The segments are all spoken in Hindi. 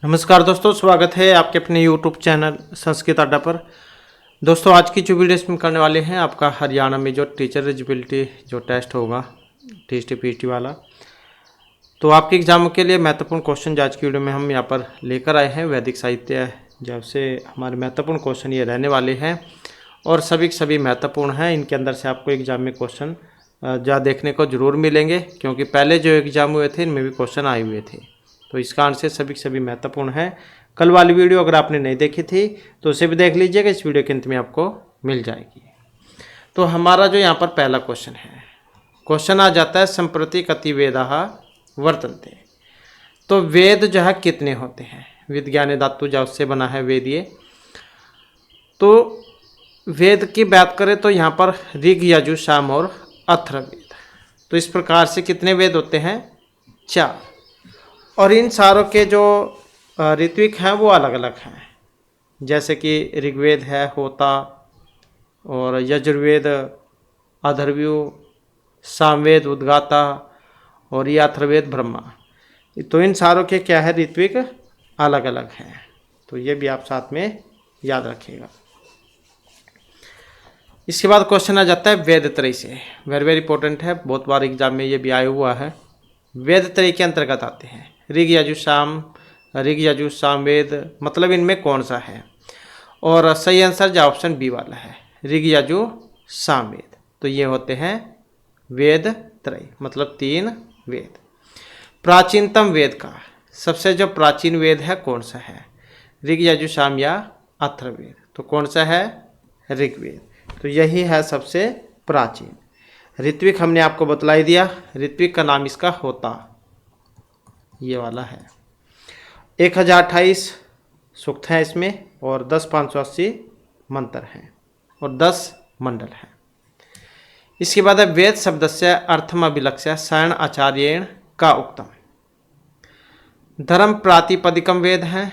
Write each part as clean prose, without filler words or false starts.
नमस्कार दोस्तों, स्वागत है आपके अपने YouTube चैनल संस्कृत अड्डा पर। दोस्तों, आज की जो वीडियो इसमें करने वाले हैं, आपका हरियाणा में जो टीचर एलिजिबिलिटी जो टेस्ट होगा TST PST वाला, तो आपके एग्जाम के लिए महत्वपूर्ण क्वेश्चन आज की वीडियो में हम यहाँ पर लेकर आए हैं। वैदिक साहित्य जब से हमारे महत्वपूर्ण क्वेश्चन ये रहने वाले हैं और सभी सभी महत्वपूर्ण हैं। इनके अंदर से आपको एग्जाम में क्वेश्चन जा देखने को ज़रूर मिलेंगे, क्योंकि पहले जो एग्ज़ाम हुए थे इनमें भी क्वेश्चन आए हुए थे। तो इस कारण से सभी महत्वपूर्ण है। कल वाली वीडियो अगर आपने नहीं देखी थी तो उसे भी देख लीजिएगा, इस वीडियो के अंत में आपको मिल जाएगी। तो हमारा जो यहाँ पर पहला क्वेश्चन है, क्वेश्चन आ जाता है संप्रति कति वेदाः वर्तन्ते। तो वेद जो है कितने होते हैं? विज्ञान धातु जो उससे बना है वेद। ये तो वेद की बात करें तो यहाँ पर ऋग यजु साम और अथर्ववेद। तो इस प्रकार से कितने वेद होते हैं? 4। और इन सारों के जो ऋत्विक हैं वो अलग अलग हैं, जैसे कि ऋग्वेद है होता, और यजुर्वेद अथर्वयु, सामवेद उद्गाता, और ये अथर्ववेद ब्रह्मा। तो इन सारों के क्या है ऋत्विक अलग अलग हैं। तो ये भी आप साथ में याद रखिएगा। इसके बाद क्वेश्चन आ जाता है वेद त्रय से। वेरी इंपॉर्टेंट है, बहुत बार एग्जाम में ये भी आया हुआ है। वेद त्रय के अंतर्गत आते हैं ऋग यजु साम वेद, मतलब इनमें कौन सा है? और सही आंसर जो ऑप्शन बी वाला है, ऋग यजु साम वेद। तो ये होते हैं वेद त्रय, मतलब 3 वेद। प्राचीनतम वेद का सबसे जो प्राचीन वेद है कौन सा है? ऋग यजु साम या अथर्ववेद? तो कौन सा है? ऋग्वेद। तो यही है सबसे प्राचीन। ऋत्विक हमने आपको बतला ही दिया, ऋत्विक का नाम इसका होता, ये वाला है। 1028 सूक्त हैं इसमें, और 10,580 मंत्र हैं, और 10 मंडल हैं। इसके बाद है वेद शब्दस्य अर्थम अभिलक्ष्य शरण आचार्येण का उक्तम। धर्म प्रातिपदिकम वेद हैं,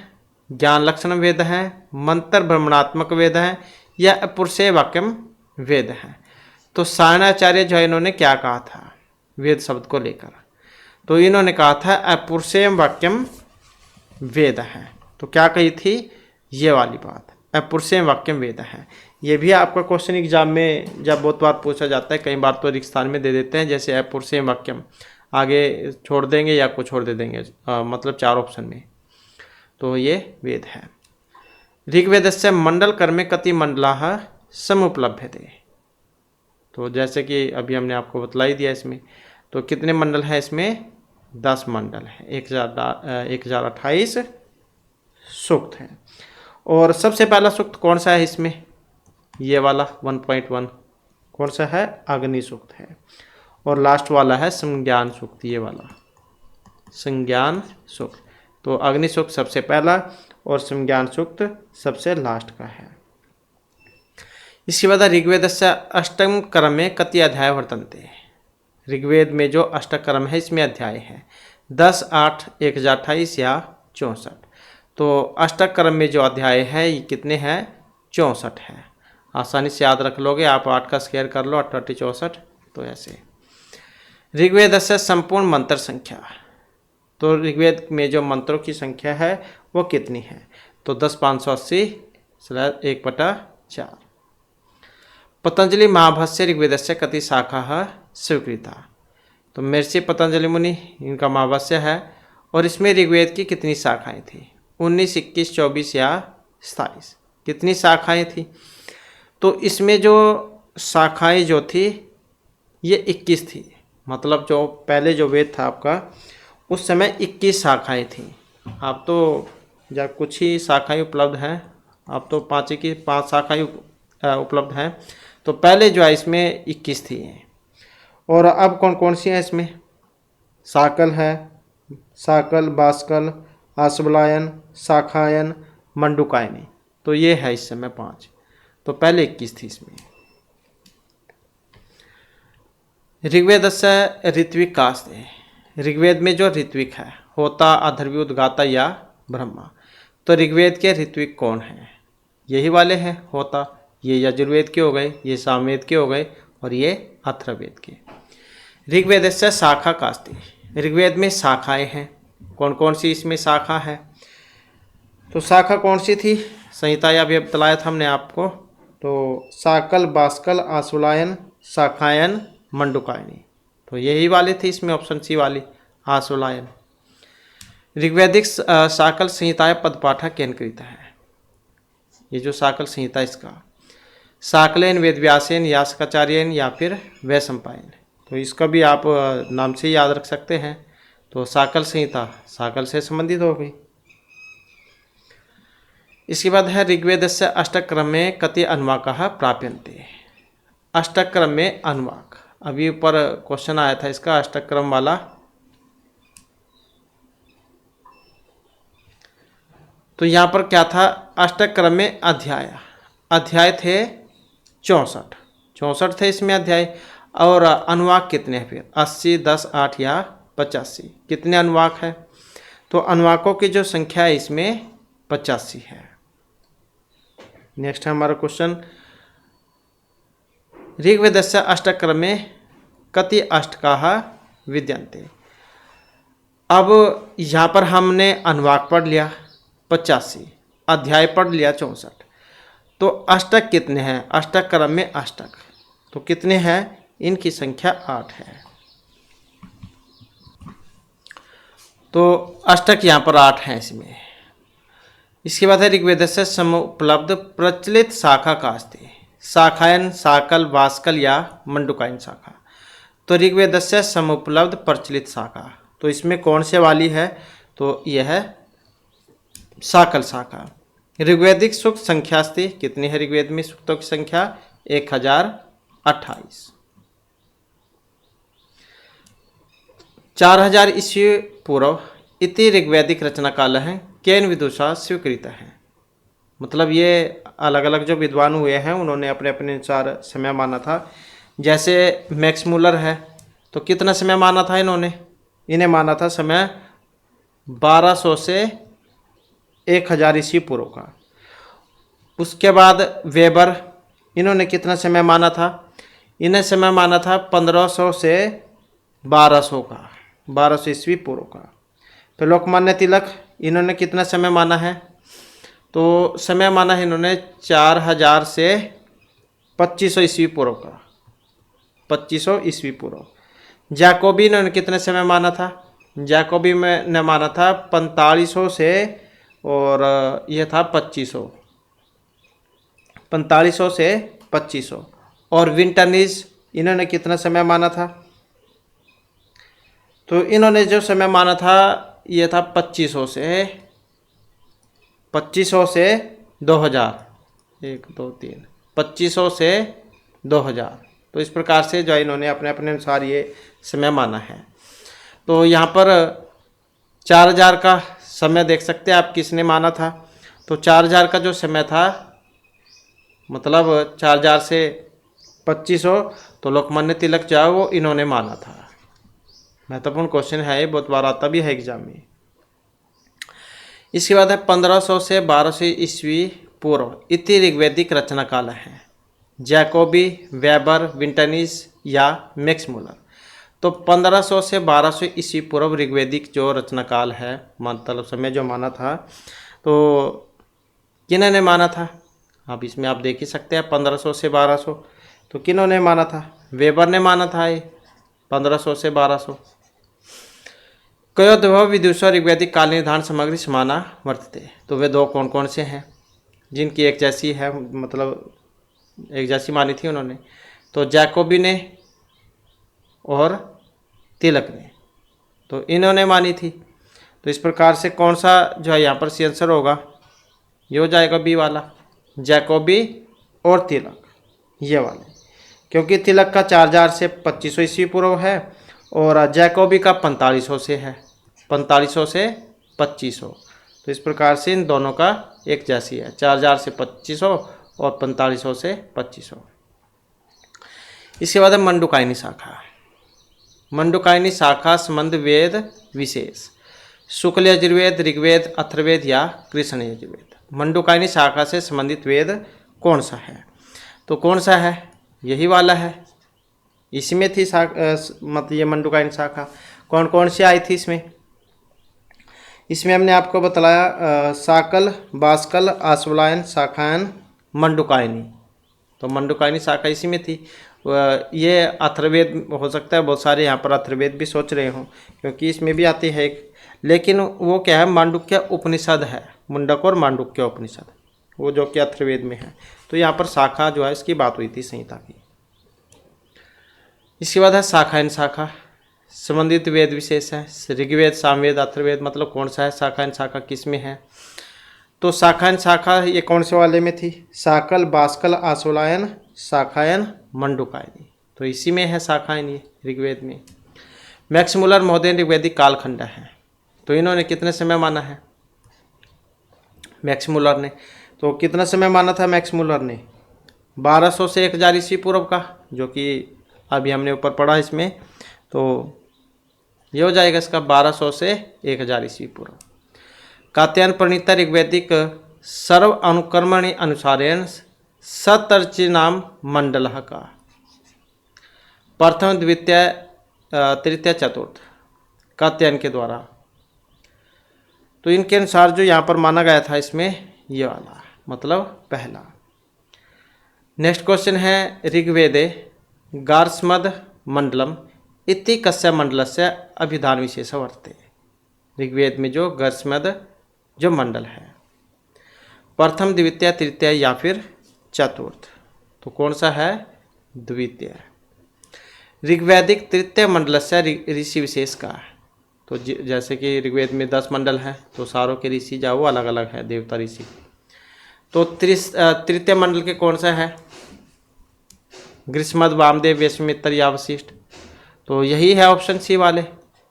ज्ञान लक्षण वेद हैं, मंत्र भ्रमणात्मक वेद हैं, या पुरुषे वाक्यम वेद हैं। तो सायणाचार्य जो इन्होंने क्या कहा था वेद शब्द को लेकर? तो इन्होंने कहा था अपुरुषेयम वाक्यम वेद है। तो क्या कही थी ये वाली बात, अपुरुषेयम वाक्यम वेद है। ये भी आपका क्वेश्चन एग्जाम में जब बहुत बार पूछा जाता है, कई बार तो रिक्त स्थान में दे देते हैं, जैसे अपुरुषेयम वाक्यम आगे छोड़ देंगे या कुछ छोड़ दे देंगे, मतलब 4 ऑप्शन में। तो ये वेद है। ऋग्वेदस्य मंडल कर्मे कति मंडलाः समुपलभ्यते। तो जैसे कि अभी हमने आपको बतला ही दिया इसमें, तो कितने मंडल हैं इसमें? 10 मंडल है, 1028 सूक्त हैं। और सबसे पहला सूक्त कौन सा है इसमें? ये वाला 1.1 कौन सा है? अग्नि सूक्त है। और लास्ट वाला है संज्ञान सूक्त, ये वाला संज्ञान सूक्त। तो अग्नि सूक्त सबसे पहला और संज्ञान सूक्त सबसे लास्ट का है। इसके बाद ऋग्वेद से अष्टम क्रम में कति अध्याय वर्तन्ते। ऋग्वेद में जो अष्टक्रम है इसमें अध्याय है 10, 8, 1028 या 64। तो अष्टक्रम में जो अध्याय है ये कितने हैं? 64 है। आसानी से याद रख लोगे आप, 8 का स्क्वायर कर लो, 8 8 64। तो ऐसे ऋग्वेद से संपूर्ण मंत्र संख्या। तो ऋग्वेद में जो मंत्रों की संख्या है वो कितनी है? तो 10,580 1/4। पतंजलि महाभाष्य ऋग्वेदस्य कति शाखा स्वीकृता। तो महर्षि पतंजलि मुनि इनका महाभाष्य है, और इसमें ऋग्वेद की कितनी शाखाएं थी? 19, 21, 24 या 27? कितनी शाखाएं थी? तो इसमें जो शाखाएं जो थी ये 21 थी। मतलब जो पहले जो वेद था आपका उस समय 21 शाखाएं थी। अब तो जब कुछ ही शाखाएं उपलब्ध हैं, अब तो 5 शाखाएं उपलब्ध हैं। तो पहले जो है इसमें 21 थी। और अब कौन कौन सी हैं इसमें? साकल है, साकल, बास्कल, आश्वलायन, शाखायन, मंडुकायनी। तो ये है इस समय 5। तो पहले 21 थी इसमें। ऋग्वेद से ऋत्विक कास्ते। ऋग्वेद में जो ऋत्विक है होता, अथर्वयु, उद्गाता या ब्रह्मा। तो ऋग्वेद के ऋत्विक कौन है? यही वाले हैं होता, ये यजुर्वेद के हो गए, ये सामवेद के हो गए, और ये अथर्ववेद के। ऋग्वेद से शाखा कास्ती। ऋग्वेद में शाखाएं हैं, कौन कौन सी इसमें शाखा है? तो शाखा कौन सी थी? संहिता या अभी बताया था हमने आपको। तो साकल, बाष्कल, आशुलायन, शाखायन, मंडुकायनी। तो यही वाली थी इसमें, ऑप्शन सी वाली, आशुलायन। ऋग्वैदिक शाकल संहिताएं पदपाठा केंद्रित है। ये जो शाकल संहिता इसका शाकलेन, वेदव्यासेन, यास्काचार्यन या फिर वैशंपायन। तो इसका भी आप नाम से याद रख सकते हैं। तो शाकल संहिता शाकल से संबंधित हो गई। इसके बाद है ऋग्वेद से अष्टक्रम में कति अनुवाकाः प्राप्यन्ते। अष्टक्रम में अनुवाक, अभी ऊपर क्वेश्चन आया था इसका अष्टक्रम वाला। तो यहाँ पर क्या था? अष्टक्रम में अध्याय थे 64 थे इसमें अध्याय। और अनुवाक कितने हैं फिर? 80, 10, 8 या 85? कितने अनुवाक है? तो अनुवाकों की जो संख्या है इसमें 85 है। नेक्स्ट है हमारा क्वेश्चन, ऋग्वेदस्य अष्टक्रम में कति अष्टकाः विद्यन्ते। अब यहाँ पर हमने अनुवाक पढ़ लिया 85, अध्याय पढ़ लिया 64, तो अष्टक कितने हैं? अष्टक क्रम में अष्टक तो कितने हैं? इनकी संख्या 8 है। तो अष्टक यहाँ पर 8 हैं इसमें। इसके बाद है ऋग्वेद से समुपलब्ध प्रचलित शाखा का अस्ति। शाखायन, शाकल, बाष्कल या मंडुकायन शाखा। तो ऋग्वेद से समुपलब्ध प्रचलित शाखा, तो इसमें कौन से वाली है? तो यह है शाकल शाखा। ऋग्वैदिक सूक्त संख्या अस्ति, कितनी है ऋग्वेद में सूक्तों की संख्या? 1028। 4000 ईस्वी पूर्व इति ऋग्वैदिक रचना काल है केन विदुषा स्वीकृत है। मतलब ये अलग अलग जो विद्वान हुए हैं उन्होंने अपने अपने अनुसार समय माना था। जैसे मैक्स मूलर है, तो कितना समय माना था इन्हें माना था समय 1200 से 1000 ईस्वी पूर्व का। उसके बाद वेबर, इन्होंने कितना समय माना था? इन्हें समय माना था 1500 से 1200 का, 1200 ईस्वी पूर्व का। फिर लोकमान्य तिलक, इन्होंने कितना समय माना है? तो समय माना है इन्होंने 4000 से 2500 ईस्वी पूर्व का, 2500 ईस्वी पूर्व। जैकोबी इन्होंने कितने समय माना था? जैकोबी में ने माना था 4500 से, और यह था 2500, 4500 से 2500। और विंटरनीज, इन्होंने कितना समय माना था? तो इन्होंने जो समय माना था यह था 2500 से 2000, 1 2 3, 2500 से 2000। तो इस प्रकार से जो इन्होंने अपने अपने अनुसार ये समय माना है। तो यहाँ पर 4000 का समय देख सकते हैं आप किसने माना था। तो 4000 का जो समय था, मतलब 4000 से 2500, तो लोकमान्य तिलक जो है वो इन्होंने माना था। महत्वपूर्ण क्वेश्चन है ये, बहुत बार आता भी है एग्जाम में। इसके बाद है 1500 से 1200 ईस्वी पूर्व इति ऋग्वैदिक रचना काल है। जैकोबी, वेबर, विंटरनीज या मैक्स मूलर। तो 1500 से 1200 ईस्वी पूर्व ऋग्वैदिक जो रचना काल है, मतलब समय जो माना था, तो किन्होंने माना था? अब इसमें आप देख ही सकते हैं 1500 से 1200, तो किन्होंने माना था? वेबर ने माना था ये 1500 से 1200। कयोद्भव विदुषा ऋग्वैदिक काल निर्धारण सामग्री समाना वर्तते। तो वे दो कौन कौन से हैं जिनकी एक जैसी है, मतलब एक जैसी मानी थी उन्होंने? तो जैकोबी ने और तिलक ने, तो इन्होंने मानी थी। तो इस प्रकार से कौन सा जो है यहाँ पर सी आंसर होगा? ये हो जाएगा बी वाला, जैकोबी और तिलक, ये वाले। क्योंकि तिलक का 4000 से 2500 ईस्वी पूर्व है और जैकोबी का 4500 से है, 4500 से 2500। तो इस प्रकार से इन दोनों का एक जैसी है, 4000 से 2500 और 4500 से 2500। इसके बाद है मंडुकायनी शाखा। मंडुकायनी शाखा संबंध वेद विशेष, शुक्ल यजुर्वेद, ऋग्वेद, अथर्ववेद या कृष्ण यजुर्वेद। मंडुकायनी शाखा से संबंधित वेद कौन सा है? तो कौन सा है? यही वाला है, इसी में थी मतलब ये मंडुकायनी शाखा। कौन कौन सी आई थी इसमें? इसमें हमने आपको बताया साकल, बास्कल, आश्वलायन, शाखायन, मंडुकायनी। तो मंडुकायनी शाखा इसी में थी। ये अथर्ववेद हो सकता है, बहुत सारे यहाँ पर अथर्ववेद भी सोच रहे हों, क्योंकि इसमें भी आती है एक, लेकिन वो क्या है, मांडुक्य उपनिषद है, मुंडक और मांडुक्य उपनिषद, वो जो कि अथर्ववेद में है। तो यहाँ पर शाखा जो है इसकी बात हुई थी संहिता की। इसके बाद है शाखायन शाखा, संबंधित वेद विशेष है, ऋग्वेद, सामवेद, अथर्ववेद, मतलब कौन सा है शाखायन शाखा, किस में है। तो शाखायन शाखा ये कौन से वाले में थी, साकल, बास्कल, आश्वलायन, शाखायन, मंडुकायनी, तो इसी में है शाखायन ये ऋग्वेद में। मैक्स मुलर महोदय ऋग्वेदिक कालखंड है, तो इन्होंने कितने समय माना है मैक्स मुलर ने, तो कितना समय माना था मैक्स मुलर ने, 1200 से 1000 ईस्वी पूर्व का, जो कि अभी हमने ऊपर पढ़ा इसमें, तो ये हो जाएगा इसका 1200 से 1000 ईस्वी पूर्व। कात्यायन प्रणीता ऋग्वैदिक सर्व अनुकर्मणि अनुसारेण सतर्चिनाम मंडल का प्रथम, द्वितीय, तृतीय, चतुर्थ कात्यायन के द्वारा। तो इनके अनुसार जो यहाँ पर माना गया था इसमें ये वाला, मतलब पहला। नेक्स्ट क्वेश्चन है, ऋग्वेदे गार्स्मद मंडलम इति कस्य मंडलस्य अभिधान विशेष वर्ते। ऋग्वेद में जो गार्स्मद जो मंडल है, प्रथम, द्वितीय, तृतीय या फिर चतुर्थ, तो कौन सा है, द्वितीय। ऋग्वैदिक तृतीय मंडलस्य ऋषि विशेष का, तो जैसे कि ऋग्वेद में 10 मंडल हैं, तो सारों के ऋषि जो वो अलग अलग है, देवता ऋषि। तो तृतीय मंडल के कौन सा है, ग्रीष्मद, वामदेव, विश्वामित्र या वशिष्ठ, तो यही है ऑप्शन सी वाले,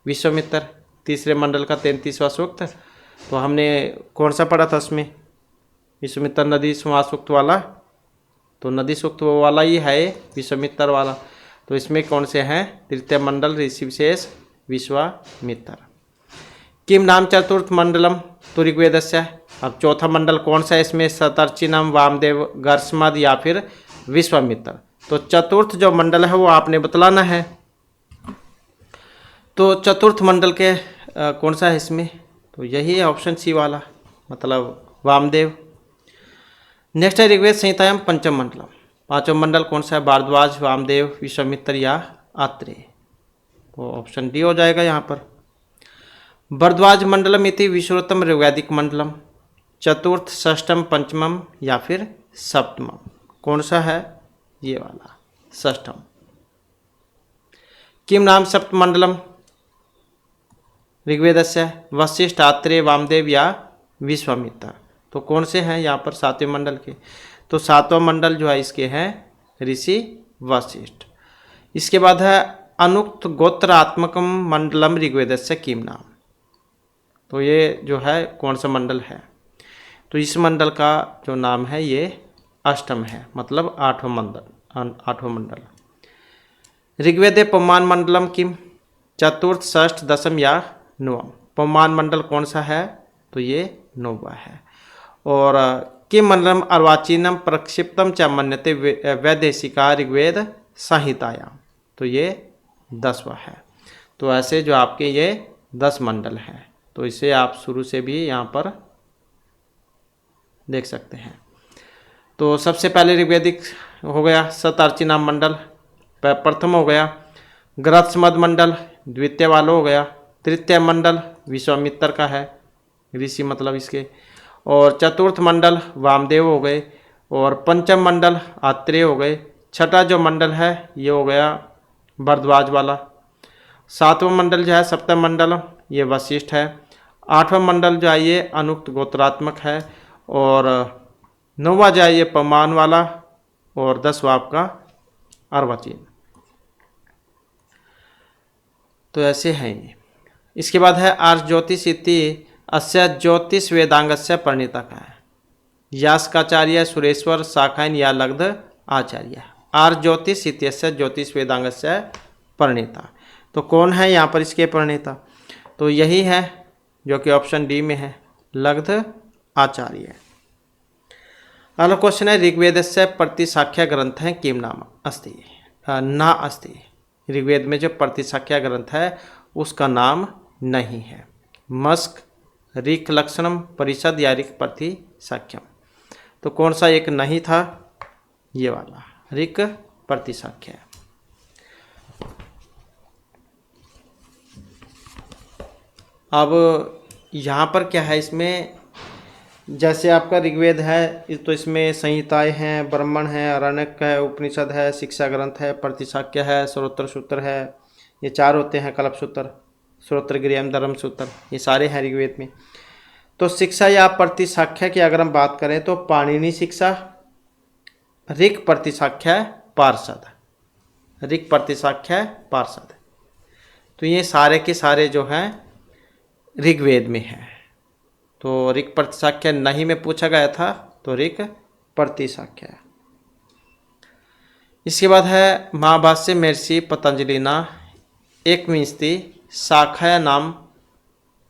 विश्वामित्र। तीसरे मंडल का 33वां सूक्त, तो हमने कौन सा पढ़ा था उसमें, विश्वामित्र नदी समास सूक्त वाला, तो नदी सूक्त वो वाला ही है विश्वामित्र वाला। तो इसमें कौन से हैं, तृतीय मंडल ऋषि विशेष विश्वामित्र। किम नाम चतुर्थ मंडलम, तो ऋग्वेदस्य। अब चौथा मंडल कौन सा है इसमें, सतर्चिनम, वामदेव, गार्स्मद या फिर विश्वामित्र। तो चतुर्थ जो मंडल है वो आपने बतलाना है। तो चतुर्थ मंडल के कौन सा है इसमें, तो यही है ऑप्शन सी वाला, मतलब वामदेव। नेक्स्ट है ऋग्वेद संहितायाम पंचम मंडलम, पांचवा मंडल कौन सा है, भारद्वाज, वामदेव, विश्वामित्र या आत्रेय, तो ऑप्शन डी हो जाएगा यहाँ पर। भारद्वाज मंडलम इति विश्वोत्तम ऋग्वैदिक मंडलम, चतुर्थ, षष्ठम, पंचमम या फिर सप्तमम, कौन सा है, ये वाला षष्ठम। किम नाम सप्त मंडलम ऋग्वेदस्य, वशिष्ठ, आत्रेय, वामदेव या विश्वामित्र, तो कौन से हैं यहाँ पर सातवें मंडल के, तो सातवां मंडल जो है इसके हैं ऋषि वशिष्ठ। इसके बाद है अनुक्त गोत्रात्मकम मंडलम ऋग्वेदस्य किम नाम, तो ये जो है कौन सा मंडल है, तो इस मंडल का जो नाम है ये अष्टम है, मतलब आठवां मंडल। ऋग्वेदे पौमान मंडलम किम, चतुर्थ, षष्ठ, दशम या नवम, पौमान मंडल कौन सा है, तो ये नौवा है। और किम मंडलम अर्वाचीनम प्रक्षिप्तम च मन्यते वैदेशिका ऋग्वेद संहितायाम, तो ये 10वां है। तो ऐसे जो आपके ये 10 मंडल हैं, तो इसे आप शुरू से भी यहाँ पर देख सकते हैं। तो सबसे पहले ऋग्वेदिक हो गया सतर्चिनाम मंडल, प्रथम हो गया ग्रत्समद मंडल, द्वितीय वाला हो गया, तृतीय मंडल विश्वामित्र का है, ऋषि मतलब इसके, और चतुर्थ मंडल वामदेव हो गए, और पंचम मंडल आत्रेय हो गए, छठा जो मंडल है ये हो गया भारद्वाज वाला, सातवां मंडल जो है सप्तम मंडल ये वशिष्ठ है, आठवां मंडल जो है ये अनुक्त गोत्रात्मक है, और नौवां जो है ये पौमान वाला, और 10वां आपका अर्वाचीन। तो ऐसे हैं ये। इसके बाद है आर्ष ज्योतिष इति अस्य ज्योतिष वेदांगस्य प्रणीता का है, यास्काचार्य, सुरेश्वर, शाखायन या लग्ध आचार्य। आर्ष ज्योतिष इत्यस्य ज्योतिष वेदांगस्य प्रणीता, तो कौन है यहाँ पर इसके प्रणेता, तो यही है जो कि ऑप्शन डी में है, लग्ध आचार्य। अगला क्वेश्चन है ऋग्वेदस्य प्रतिशाख्या ग्रंथ है किम नाम अस्ति, ना अस्ति, ऋग्वेद में जो प्रतिशाख्या ग्रंथ है उसका नाम नहीं है। मस्क, ऋक् लक्षणम परिषद या ऋक् प्रतिशाख्यम। तो कौन सा एक नहीं था? ये वाला ऋक् प्रतिशाख्य। अब यहाँ पर क्या है, इसमें जैसे आपका ऋग्वेद है तो इसमें संहिताएं हैं, ब्राह्मण है, आरण्यक है, उपनिषद है, शिक्षा ग्रंथ है, प्रतिशाख्य है, श्रोत्र सूत्र है, ये 4 होते हैं, कल्प सूत्र, श्रोत्र गृहम धर्म सूत्र, ये सारे हैं ऋग्वेद में। तो शिक्षा या प्रतिशाख्य की अगर हम बात करें तो पाणिनि शिक्षा, ऋक् प्रतिशाख्य, पार्षद, ऋक् प्रतिशाख्य पार्षद। तो ये सारे के सारे जो हैं ऋग्वेद में है। तो ऋक् प्रतिशाख्य नहीं में पूछा गया था, तो ऋक् प्रतिशाख्य। इसके बाद है महाभाष्य महर्षि पतंजलिना एकविंशति शाखा नाम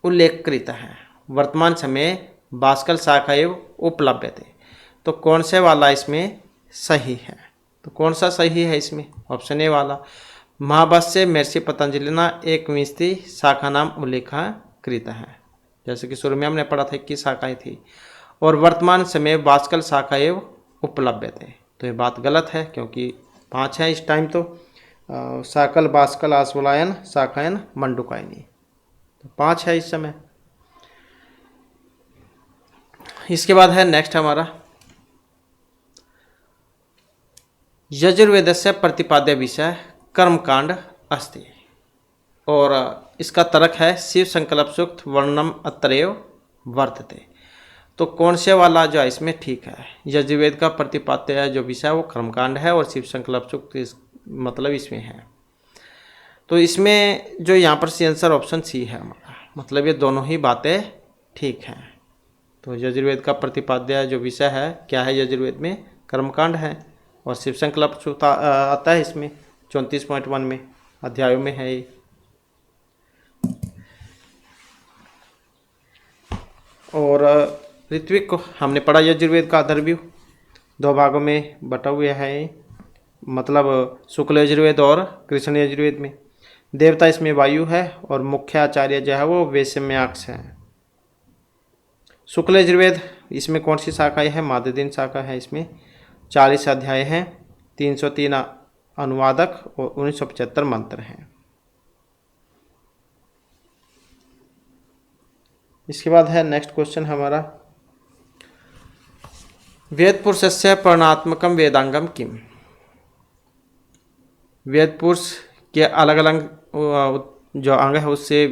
उल्लेखकृत है, वर्तमान समय भास्कर शाखा एवं उपलब्ध थे। तो कौन से वाला इसमें सही है? तो कौन सा सही है इसमें? ऑप्शन ए वाला, महाभाष्य महर्षि पतंजलिना एकविंशति शाखा नाम उल्लेखकृत है। जैसे कि शुरू में हमने पढ़ा था 21 शाखाएं थी, और वर्तमान समय भास्कर शाखा एवं उपलब्ध थे। तो ये बात गलत है, क्योंकि 5 है इस टाइम। तो शाकल, भास्कर, आश्वलायन, शाखायन, मंडुकायनी, तो 5 है इस समय। इसके बाद है नेक्स्ट हमारा यजुर्वेदस्य प्रतिपाद्य विषय कर्मकांड अस्ति, और इसका तर्क है शिव संकल्प सूक्त वर्णनम अत्रैव वर्तते। तो कौन से वाला जो है इसमें ठीक है? यजुर्वेद का प्रतिपाद्य जो विषय वो कर्मकांड है, और शिव संकल्प सूक्त मतलब इसमें है। तो इसमें जो यहाँ पर सी आंसर ऑप्शन सी है हमारा, मतलब ये दोनों ही बातें ठीक हैं। तो यजुर्वेद का प्रतिपाद्य जो विषय है क्या है यजुर्वेद में? कर्मकांड है, और शिव संकल्प सूक्त आता है इसमें 34.1 में, अध्यायों में है ये। और ऋत्विक को हमने पढ़ा, यजुर्वेद का अधर्व्यू 2 भागों में बटा हुआ है, मतलब शुक्ल यजुर्वेद और कृष्ण यजुर्वेद में। देवता इसमें वायु है, और मुख्य आचार्य जो है वो वैश्यम्याक्ष है। शुक्ल यजुर्वेद इसमें कौन सी शाखा है? माध्यदिन शाखा है। इसमें 40 अध्याय हैं, 303 अनुवादक और 1975 मंत्र हैं। इसके बाद है नेक्स्ट क्वेश्चन हमारा, वेद पुरुषस्य प्रणात्मकम वेदांगम किम। वेद पुरुष के अलग अलग जो अंग है उससे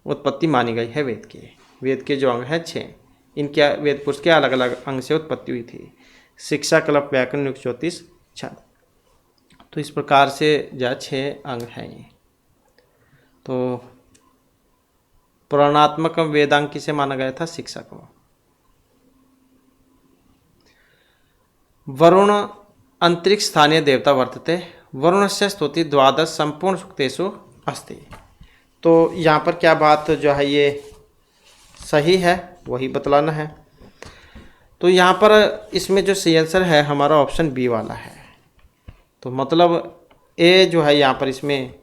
उत्पत्ति मानी गई है वेद के। वेद के जो अंग है 6, इनके वेद पुरुष के अलग अलग अंग से उत्पत्ति हुई थी। शिक्षा, कल्प, व्याकरण, युक्त, ज्योतिष, छंद। तो इस प्रकार से जो 6 अंग हैं ये। तो पुराणात्मक वेदांग किसे माना गया था? शिक्षा को। वरुण अंतरिक्ष स्थानीय देवता वर्तते, वरुण से स्तुति 12 संपूर्ण सूक्तेषु अस्ति। तो यहाँ पर क्या बात जो है ये सही है वही बतलाना है। तो यहाँ पर इसमें जो सही आंसर है हमारा ऑप्शन बी वाला है। तो मतलब ए जो है यहाँ पर इसमें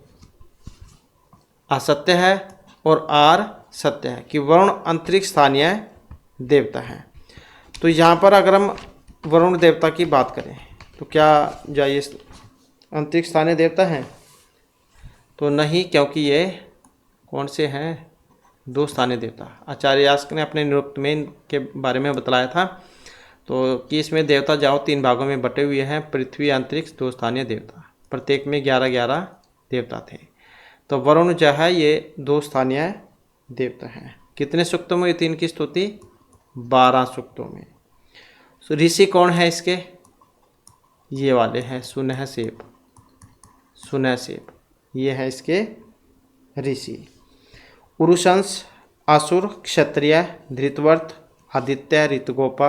असत्य है और आर सत्य है कि वरुण अंतरिक्ष स्थानीय देवता है। तो यहाँ पर अगर हम वरुण देवता की बात करें तो क्या जो ये अंतरिक्ष स्थानीय देवता हैं? तो नहीं, क्योंकि ये कौन से हैं? 2 स्थानीय देवता। आचार्य यास्क ने अपने निरुक्त में के बारे में बतलाया था, तो कि इसमें देवता जाओ 3 भागों में बटे हुए हैं, पृथ्वी, अंतरिक्ष, 2 स्थानीय देवता, प्रत्येक में 11-11 देवता थे। तो वरुण जो है ये 2 स्थानीय देवता हैं। कितने सूक्तों में हुई थी इनकी स्तुति? 12 सूक्तों में। तो ऋषि कौन है इसके? ये वाले हैं सुनहसेप, सुनहसेप ये है इसके ऋषि। उरुशंस, असुर, क्षत्रिय, धृतवर्त, आदित्य, ऋतुगोपा,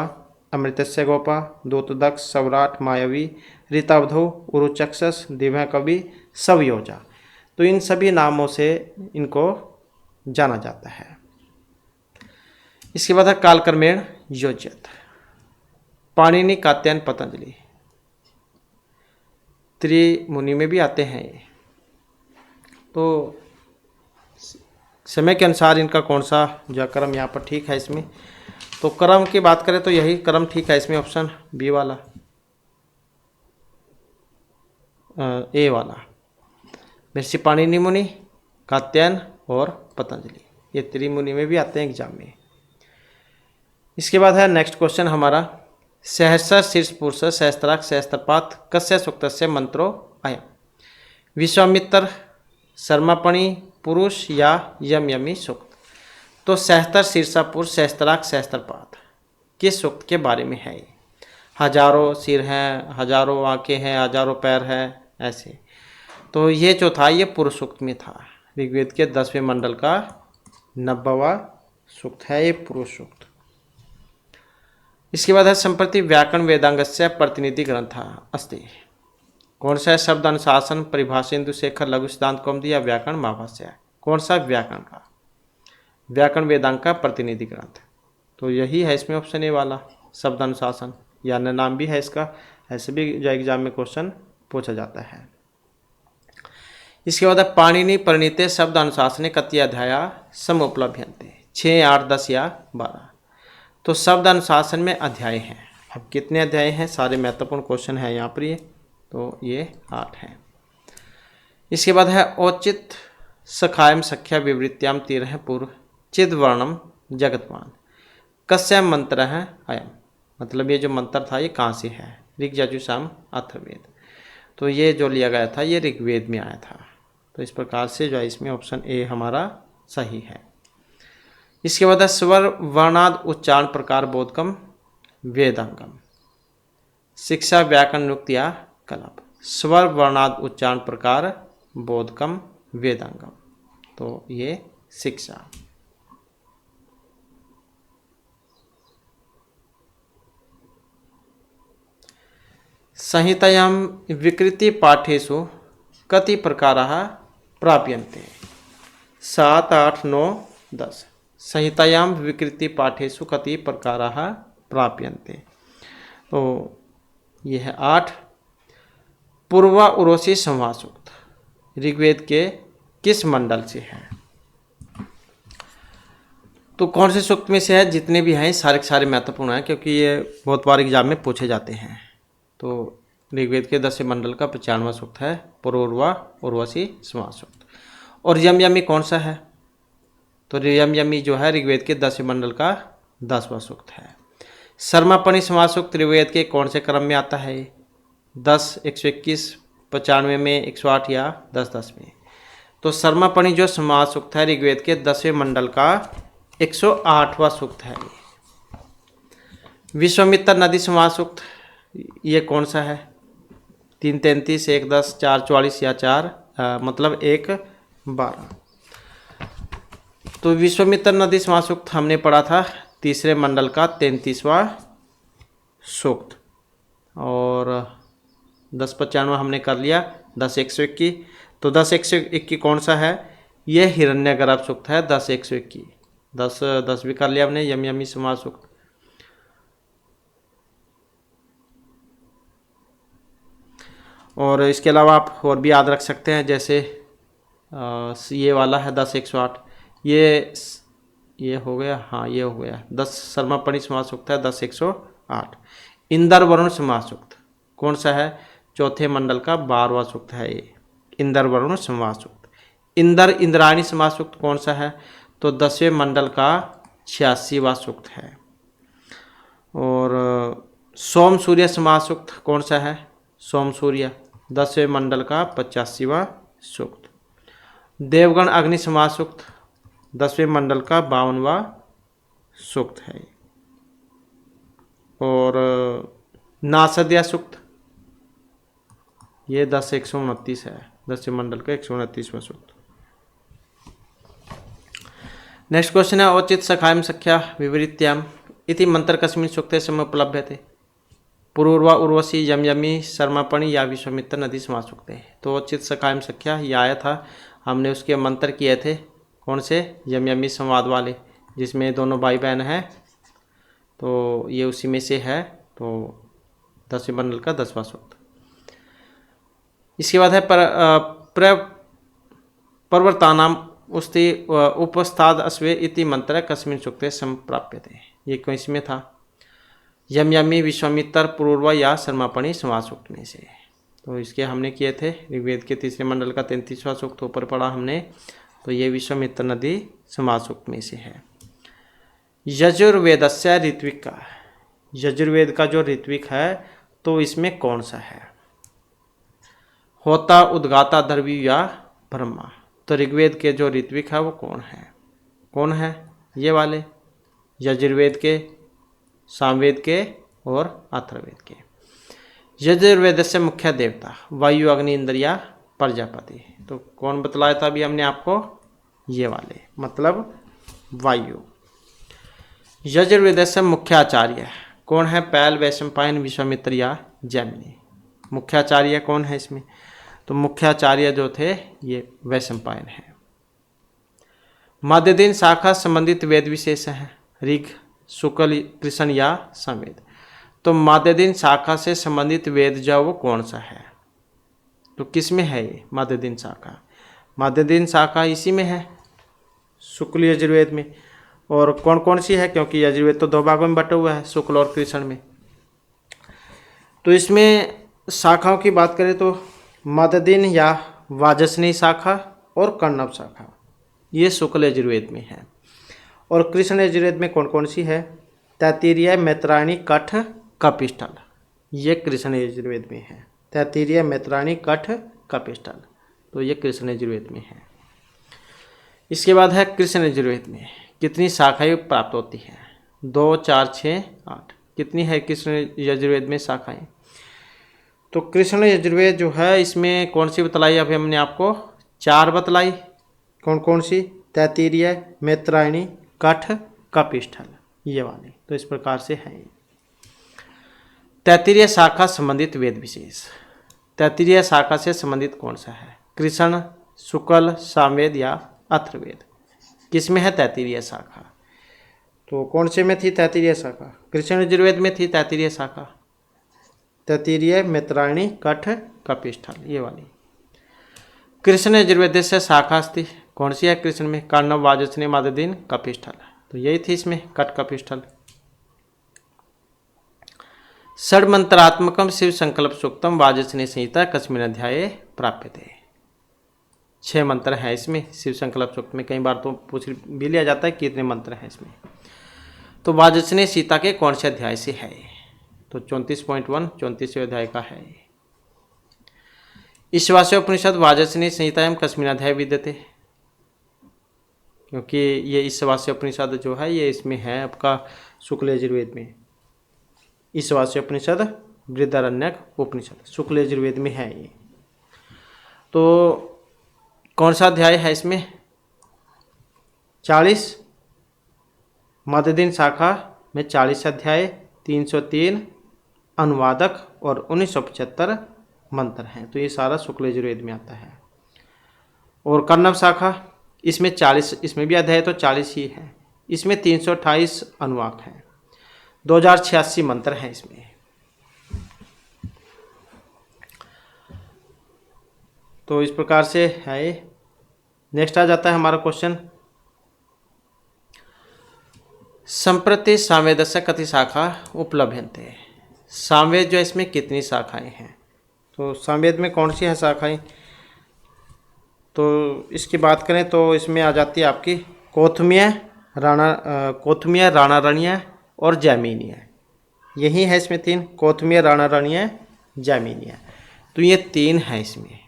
अमृतस्य गोपा, दूतदक्ष, सौराठ, मायावी, ऋतावधो, उरुचक्षस, दिव्य कवि, सवयोजा। तो इन सभी नामों से इनको जाना जाता है। इसके बाद है कालक्रमेण योज्यत। पाणिनि, कात्यायन, पतंजलि, त्रिमुनि में भी आते हैं ये। तो समय के अनुसार इनका कौन सा जो क्रम यहाँ पर ठीक है इसमें। तो क्रम की बात करें तो यही क्रम ठीक है इसमें, ऑप्शन बी वाला, ए वाला। महर्षि पाणिनि मुनि, कात्यायन और पतंजलि, ये त्रिमुनि में भी आते हैं एग्जाम में। इसके बाद है नेक्स्ट क्वेश्चन हमारा, सहस्र शीर्ष पुरुष सहस्त्राक्ष सहस्त्रपात कस्य सूक्तस्य मंत्रो अयम्। विश्वामित्र, शर्मापणि पुरुष या यम यमी सूक्त। तो सहस्त्र शीर्षा पुरुष सहस्त्राक्ष सहस्त्रपात किस सूक्त के बारे में है ये। हजारों सिर हैं, हजारों आंखें हैं, हजारों पैर हैं, ऐसे। तो ये जो था ये पुरुष सूक्त में था। ऋग्वेद के 10वें मंडल का 90वां सूक्त है ये पुरुष सूक्त। इसके बाद है संप्रति व्याकरण वेदांगस्य प्रतिनिधि ग्रंथ अस्ति। कौन सा है। शब्द अनुशासन, परिभाषेन्दु शेखर, लघु सिद्धांत कौमुदी या व्याकरण महाभाष्य। कौन सा। व्याकरण का, व्याकरण वेदांग का प्रतिनिधि ग्रंथ। तो यही है इसमें ऑप्शन ए वाला, शब्द अनुशासन, या नाम भी है इसका, ऐसे भी जो एग्जाम में क्वेश्चन पूछा जाता है। इसके बाद पाणिनि परिणीते शब्द अनुशासने कति अध्याय समुपलभ्यन्ते। 6, 8, 10 या 12। तो शब्द अनुशासन में अध्याय हैं। अब कितने अध्याय हैं, सारे महत्वपूर्ण क्वेश्चन है यहाँ पर ये। तो ये 8 हैं। इसके बाद है औचित सखायम सख्या विवृत्याम तीर पूर्व चिद्वर्णम जगतवान कस्य मंत्र है अयम। मतलब ये जो मंत्र था ये कहाँ से है। ऋग यजुः साम अथर्ववेद। तो ये जो लिया गया था ये ऋग्वेद में आया था। तो इस प्रकार से जो है इसमें ऑप्शन ए हमारा सही है। इसके बाद है स्वर वर्णाद उच्चारण प्रकार बोधकम वेदांगम। शिक्षा व्याकरण नियुक्त या कलप। स्वर वर्णाद उच्चारण प्रकार बोधकम वेदांगम। तो ये शिक्षा। संहितायां विकृति पाठेषु कति प्रकाराः प्राप्यन्ते। 7, 8, 9, 10। संहितायां विकृति पाठेषु कति प्रकाराः प्राप्यन्ते। तो यह है 8। पूर्वा उरोसी संवाद सूक्त ऋग्वेद के किस मंडल से है। तो कौन से सूक्त में से है। जितने भी हैं सारे के सारे महत्वपूर्ण हैं, क्योंकि ये बहुत बार एग्जाम में पूछे जाते हैं। तो ऋग्वेद के 10वें मंडल का 95वां सूक्त है पूर्वा उर्वशी संवाद सूक्त। और यम यमी कौन सा है। तो यम यमी जो है ऋग्वेद के 10वें मंडल का 10वां सूक्त है। शर्मापणि संवाद सूक्त ऋग्वेद के कौन से क्रम में आता है। 10, 121, 95 में, 108 या 10, 10 में। तो शर्मापणि जो संवाद सूक्त है ऋग्वेद के 10वें मंडल का 108वां सूक्त है। विश्वामित्र नदी संवाद सूक्त ये कौन सा है। 3, 33, 1, 10, 4, 44 या 4 मतलब 1, 12। तो विश्वामित्र नदी संवाद सूक्त हमने पढ़ा था तीसरे मंडल का 33वां सूक्त। और 10-95 हमने कर लिया। 10-121। तो 10-121 कौन सा है। ये हिरण्यगर्भ सूक्त है 10-121। 10 भी कर लिया हमने। यम यमी संवाद सूक्त। और इसके अलावा आप और भी याद रख सकते हैं, जैसे ये वाला है 10-108। ये हो गया, हाँ ये हो गया। 10 शर्मापणि संवाद सूक्त है 10-108। इंदर वरुण संवाद सूक्त कौन सा है। चौथे मंडल का 12वां सूक्त है ये इंदर वरुण संवाद सूक्त। इंदर इंद्रायणी संवाद सूक्त कौन सा है। तो 10वें मंडल का 86वां सूक्त है। और सोम सूर्य संवाद सूक्त कौन सा है। सोम सूर्य 10वें मंडल का 85वां सूक्त। देवगण अग्नि संवाद सूक्त 10वें मंडल का 52वां सूक्त है। और नासद्या सूक्त ये 10-129 है। 10वें मंडल का 129वां सूक्त। नेक्स्ट क्वेश्चन है औचित सखायम सख्या विवृत्याम इति मंत्र कस्मिन् सूक्ते समुपलभ्यते। पूर्वा उर्वशी यम यमी शर्मापणि या विश्वामित्र नदी संवाद सूक्त है। तो औचित सखायम सख्या ये आया था, हमने उसके मंत्र किए थे कौन से। यम यमी संवाद वाले, जिसमें दोनों भाई बहन हैं। तो ये उसी में से है। तो 10वें मंडल का 10वां सूक्त। इसके बाद है पर्वतानाम उस्ति उपस्थाद अश्वे इति मंत्र कस्मिन् सूक्ते संप्राप्यते। ये कौन इसमें था? यम यमी विश्वामित्र पूर्व या शर्मापणि समास सूक्त में से। तो इसके हमने किए थे ऋग्वेद के तीसरे मंडल का 33वां सूक्त ऊपर पढ़ा हमने। तो ये विश्वामित्र नदी समास सूक्त में से है। यजुर्वेदस्य ऋत्विक का, यजुर्वेद का जो ऋत्विक है तो इसमें कौन सा है? होता, उद्गाता, दर्वी या ब्रह्मा। तो ऋग्वेद के जो ऋत्विक है वो कौन है? कौन है? ये वाले यजुर्वेद के, सामवेद के और अथर्ववेद के। यजुर्वेद से मुख्य देवता वायु, अग्नि, इंद्र या प्रजापति। तो कौन बतलाया था अभी हमने आपको? ये वाले, मतलब वायु। यजुर्वेद से मुख्य आचार्य कौन है? पैल, वैशंपायन, विश्वामित्र या जैमिनी। मुख्य आचार्य कौन है इसमें? तो मुख्य आचार्य जो थे ये वैशंपायन है। मध्यदिन शाखा संबंधित वेद विशेष हैं, ऋग, शुक्ल, कृष्ण या सामवेद। तो मध्यदिन शाखा से संबंधित वेद जो वो कौन सा है? तो किस में है ये मध्यदिन शाखा? मध्यदिन शाखा इसी में है, शुक्ल यजुर्वेद में। और कौन कौन सी है? क्योंकि यजुर्वेद तो 2 भागों में बटा हुआ है, शुक्ल और कृष्ण में। तो इसमें शाखाओं की बात करें तो मध्यदिन या वाजसनी शाखा और कर्णव शाखा ये शुक्ल यजुर्वेद में है। और कृष्ण यजुर्वेद में कौन कौन सी है? तैत्तिरीय, मैत्रायणी, कठ, कपिष्ठल। ये कृष्ण यजुर्वेद में है। तैत्तिरीय, मैत्रायणी, कठ, कपिष्ठल। तो ये कृष्ण यजुर्वेद में है। इसके बाद है कृष्ण यजुर्वेद में कितनी शाखाएं प्राप्त होती हैं? 2, 4, 6, 8। कितनी है कृष्ण यजुर्वेद में शाखाएं? तो कृष्ण यजुर्वेद जो है इसमें कौन सी बतलाई? अभी हमने आपको 4 बतलाई। कौन कौन सी? तैत्तिरीय, मैत्रायणी, कठ, कपिष्ठल, ये वाली। तो इस प्रकार से है। तैत्तिरीय शाखा संबंधित वेद विशेष। तैत्तिरीय शाखा से संबंधित कौन सा है? कृष्ण, शुक्ल, सामवेद या अथर्ववेद। किसमें है तैत्तिरीय शाखा? तो कौन से में थी तैत्तिरीय शाखा? कृष्ण यजुर्वेद में थी तैत्तिरीय शाखा। तैत्तिरीय, मैत्रायणी, कठ, कपिष्ठल, ये वाली। कृष्ण यजुर्वेद से शाखा थी कौन सी है कृष्ण में? कर्णव, वाजसनी, मध्यदिन, कपिष्ठल। तो यही थी इसमें, कठ, कपिष्ठल। षड्मंत्रात्मकम शिव संकल्प सूक्तम वाजसनी संहिता कस्मिन् अध्याये प्राप्यते। 6 मंत्र हैं इसमें शिव संकल्प सूक्त में। कई बार तो पूछ भी लिया जाता है कितने मंत्र हैं इसमें। तो वाजसनी संहिता के कौन से अध्याय से है? तो 34.1 34वें अध्याय का है। ईशावास्योपनिषद वाजसनी संहितायां कस्मिन् अध्याये विद्यते। क्योंकि ये ईशावास्योपनिषद जो है ये इसमें है आपका शुक्ल यजुर्वेद में। ईशावास्योपनिषद, बृहदारण्यक उपनिषद शुक्ल यजुर्वेद में है ये। तो कौन सा अध्याय है इसमें? 40। मध्यदिन शाखा में 40 अध्याय, 303 अनुवादक और 1975 मंत्र हैं। तो ये सारा शुक्ल यजुर्वेद में आता है। और कर्णव शाखा इसमें 40, इसमें भी अध्याय तो 40 ही है। इसमें 328 अनुवाक हैं, 2086 मंत्र हैं इसमें। तो इस प्रकार से है। नेक्स्ट आ जाता है हमारा क्वेश्चन, संप्रति सामवेदस्य कति शाखा उपलभ्यन्ते। सामवेद जो इसमें कितनी शाखाएं हैं? तो सामवेद में कौन सी है शाखाएं? तो इसकी बात करें तो इसमें आ जाती है आपकी कौथुमीय, राणारण्य और जैमिनीय। यही है इसमें 3, कौथुमीय, राणारण्य, जैमिनीय। तो ये 3 है इसमें।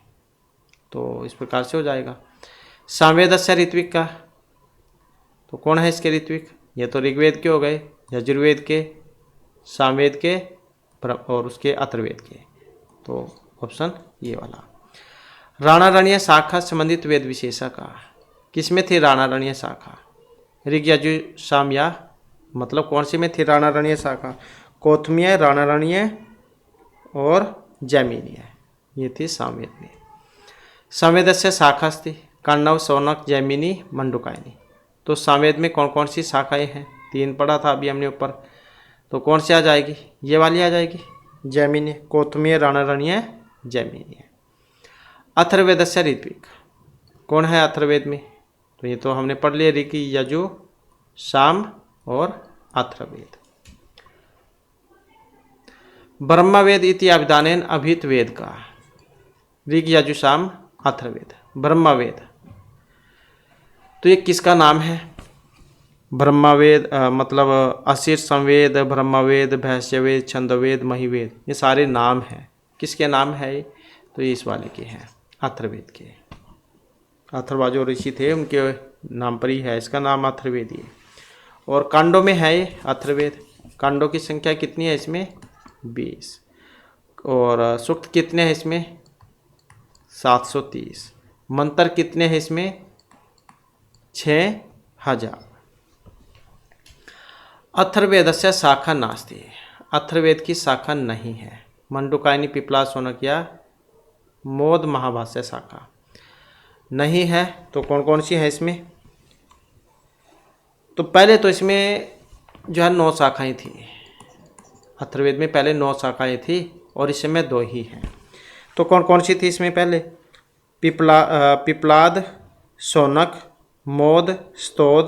तो इस प्रकार से हो जाएगा। सामवेदस्य ऋत्विक का तो कौन है इसके ऋत्विक? ये तो ऋग्वेद के हो गए, यजुर्वेद के, सामवेद के और उसके अथर्ववेद के। तो ऑप्शन ये वाला। राणारण्य शाखा संबंधित वेद विशेषा का किसमें थी? राणारण्य शाखा ऋग, यजु, साम या मतलब कौन सी में थी राणारण्य शाखा? कौथुमीय, राणारण्य और जैमिनीय, ये थी सामवेद में। सामवेदस्य शाखा थी कर्णव, शौनक, जैमिनी, मंडूकायनी। तो सामवेद में कौन कौन सी शाखाएं हैं? 3 पढ़ा था अभी हमने ऊपर। तो कौन सी आ जाएगी? ये वाली आ जाएगी, जैमिनी, कौथुमीय, राणारण्य, जैमिनी। अथर्ववेदस्य ऋत्विक कौन है अथर्ववेद में? तो ये तो हमने पढ़ लिया, ऋग, यजु, साम और अथर्ववेद। ब्रह्मवेद इति अभिधानेन अभिहित वेद का, ऋग, यजु, साम, अथर्ववेद, ब्रह्मवेद। तो ये किसका नाम है? ब्रह्मवेद मतलब असीर संवेद, ब्रह्मवेद, भैष्यवेद, छंदवेद, महिवेद, ये सारे नाम हैं। किसके नाम है ये? तो ये इस वाले के हैं, अथर्ववेद के। अथर्वा जो ऋषि थे उनके नाम पर ही है इसका नाम, अथर्ववेद ही। और कांडों में है ये अथर्ववेद। कांडों की संख्या कितनी है इसमें? 20। और सूक्त कितने हैं इसमें? 730। मंत्र कितने हैं इसमें? 6000। अथर्ववेदस्य शाखा नास्ति, अथर्ववेद की शाखा नहीं है। मंडूकायनी, पिपला, शौनक या मोद महाभाष्य शाखा नहीं है। तो कौन कौन सी है इसमें? तो पहले तो इसमें जो है 9 शाखाएं थी। अथर्ववेद में पहले 9 शाखाएं थी और इस समय 2 ही हैं। तो कौन कौन सी थी इसमें? पहले पिपलाद, शौनक, मोद, स्तोद,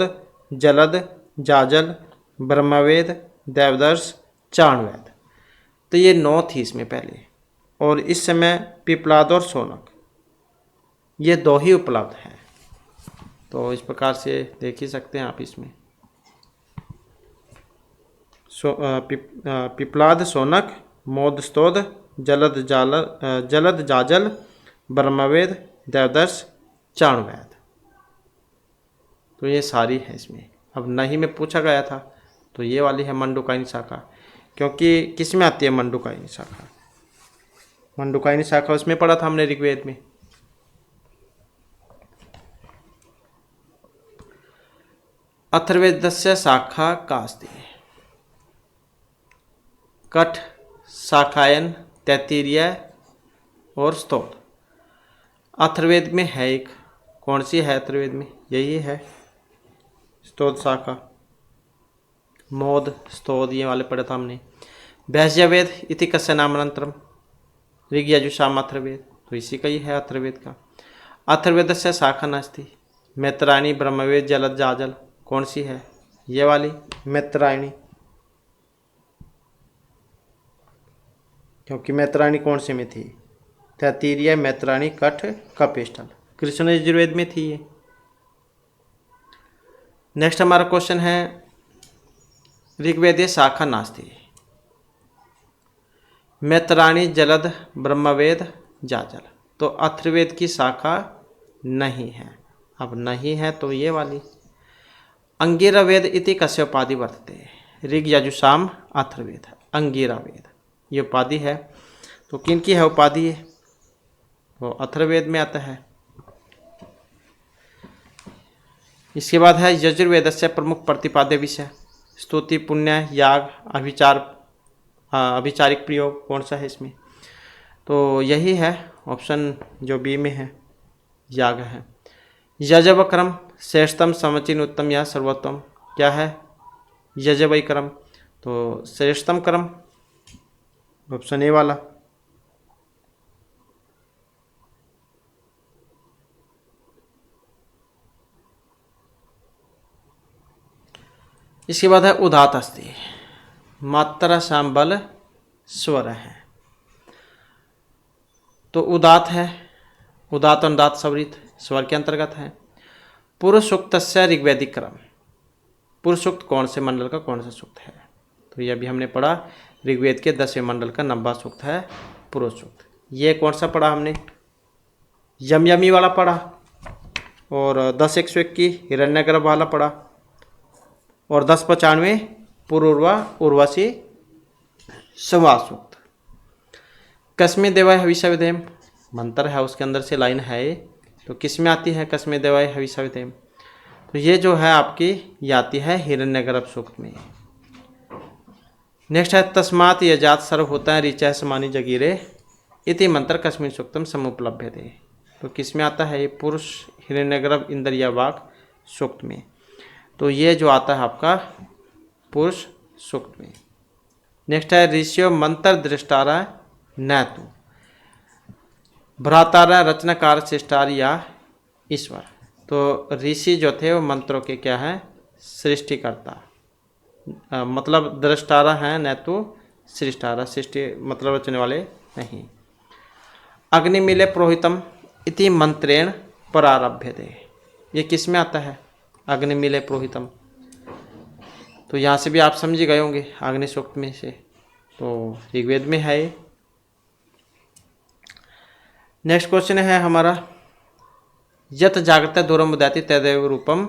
जलद, जाजल, ब्रह्मवेद, देवदर्श, चाणवेद। तो ये 9 थी इसमें पहले, और इस समय पिपलाद और शौनक ये 2 ही उपलब्ध हैं। तो इस प्रकार से देख ही सकते हैं आप इसमें पिपलाद, शौनक, मोद, स्तोद, जलद, जाजल, ब्रह्मवेद, देवदर्श, चाणवेद। तो ये सारी है इसमें। अब नहीं में पूछा गया था तो ये वाली है मंडूकायनी शाखा, क्योंकि किस में आती है मंडूकायनी शाखा? मंडूकायनी शाखा उसमें पढ़ा था हमने ऋग्वेद में। अथर्ववेदस्य शाखा कास्ति, कठ, शाखायन, तैत्तिरीय और स्तोत्र। अथर्ववेद में है एक, कौन सी है अथर्ववेद में? यही है स्तोत्र शाखा, मोद, स्तोद, ये वाले पढ़े था हमने। भैष्यवेद इति कस्य नामानंतरम, ऋग, यजु, साम, अथर्ववेद। तो इसी का ही है अथर्ववेद का। अथर्ववेदस्य शाखा नास्ति, मैत्रायणी, ब्रह्मवेद, जलद, जाजल। कौन सी है? ये वाली मैत्रायणी, क्योंकि मैत्रायणी कौन से में थी? तैत्तिरीय, मैत्रायणी, कठ, कपिष्ठल, कृष्ण यजुर्वेद में थी ये। नेक्स्ट हमारा क्वेश्चन है, ऋग्वेदीय शाखा नास्ति, मैत्रायणी, जलद, ब्रह्मवेद, जाजल। तो अथर्ववेद की शाखा नहीं है। अब नहीं है तो ये वाली। अंगिरावेद इति कस्य उपाधि वर्तते, ऋग, यजु, साम, अथर्ववेद, अंगिरावेद ये उपाधि है। तो किन की है उपाधि? वो अथर्ववेद में आता है। इसके बाद है यजुर्वेद से प्रमुख प्रतिपाद्य विषय, स्तुति, पुण्य, याग, अभिचारिक प्रयोग। कौन सा है इसमें? तो यही है ऑप्शन जो बी में है, याग है। यजव क्रम, श्रेष्ठतम, समुचीन, उत्तम या सर्वोत्तम। क्या है? यजवई क्रम, तो श्रेष्ठतम क्रम, ऑप्शन ए वाला। इसके बाद है उदात अस्ति, मात्रा, शाम, बल, स्वर है। तो उदात है, उदात अनुदात स्वरित स्वर के अंतर्गत है। पुरुष सूक्त से ऋग्वैदिक क्रम, पुरुष सूक्त कौन से मंडल का कौन सा सूक्त है? तो ये अभी हमने पढ़ा, ऋग्वेद के 10वें मंडल का 90वां सूक्त है पुरुष सूक्त। ये कौन सा पढ़ा हमने? यमयमी वाला पढ़ा, और 10-121 हिरण्यगर्भ वाला पढ़ा, और 10-95 पूर्वा उर्वशी संवाद सूक्त। कस्मे देवाय हविषाविधेम मंत्र है, उसके अंदर से लाइन है। तो किस में आती है कस्मे देवाय हविषाविधेम? तो ये जो है आपकी ये आती है हिरण्यगर्भ सूक्त में। नेक्स्ट है तस्मात् यजात सर्व होता है ऋचा समानी जगीरे इति मंत्र कस्मिन् सूक्तम समुपलभ्यते। तो किस में आता है? ये पुरुष हिरण्यगर्भ इंद्र या वाक सूक्त में। तो ये जो आता है आपका पुरुष सूक्त में। नेक्स्ट है ऋषियो मंत्र दृष्टारा न तो भ्रातारा रचनाकार श्रेष्ठार या ईश्वर। तो ऋषि जो थे वो मंत्रों के क्या हैं, सृष्टिकर्ता, मतलब दृष्टारा हैं न तो सृष्टारा, सृष्टि मतलब रचने वाले नहीं। अग्निमीले प्रोहितम इति मंत्रेण प्रारभ्यते, ये किस में आता है, अग्निमीले प्रोहितम। तो यहाँ से भी आप समझ गए होंगे अग्नि सूक्त में से, तो ऋग्वेद में है ये। नेक्स्ट क्वेश्चन है हमारा, यत जागृत दूरम उदयति तदेव रूपम